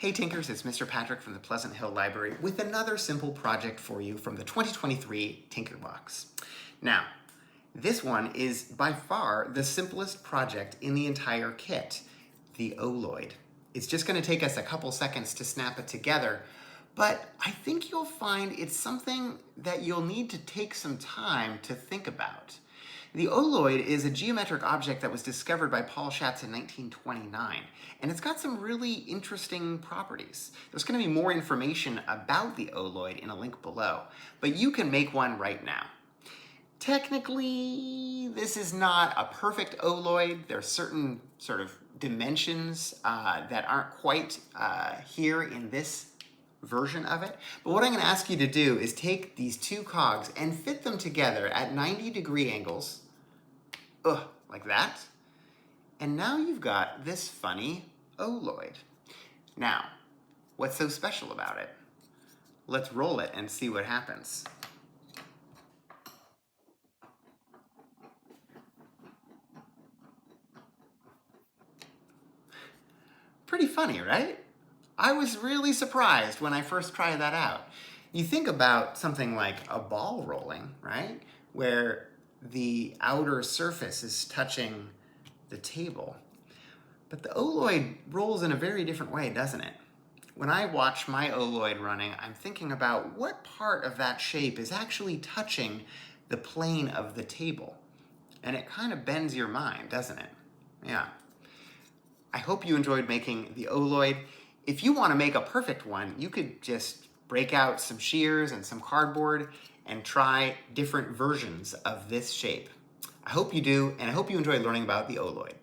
Hey Tinkers, it's Mr. Patrick from the Pleasant Hill Library with another simple project for you from the 2023 Tinker Box. Now, this one is by far the simplest project in the entire kit, the Oloid. It's just going to take us a couple seconds to snap it together, but I think you'll find it's something that you'll need to take some time to think about. The Oloid is a geometric object that was discovered by Paul Schatz in 1929, and it's got some really interesting properties. There's going to be more information about the Oloid in a link below, but you can make one right now. Technically, this is not a perfect Oloid. There are certain sort of dimensions that aren't quite here in this version of it. But what I'm going to ask you to do is take these two cogs and fit them together at 90-degree angles, like that. And now you've got this funny Oloid. Now, what's so special about it? Let's roll it and see what happens. Pretty funny, right? I was really surprised when I first tried that out. You think about something like a ball rolling, right? Where the outer surface is touching the table. But the Oloid rolls in a very different way, doesn't it? When I watch my Oloid running, I'm thinking about what part of that shape is actually touching the plane of the table. And it kind of bends your mind, doesn't it? Yeah. I hope you enjoyed making the Oloid. If you want to make a perfect one, you could just break out some shears and some cardboard and try different versions of this shape. I hope you do, and I hope you enjoy learning about the Oloid.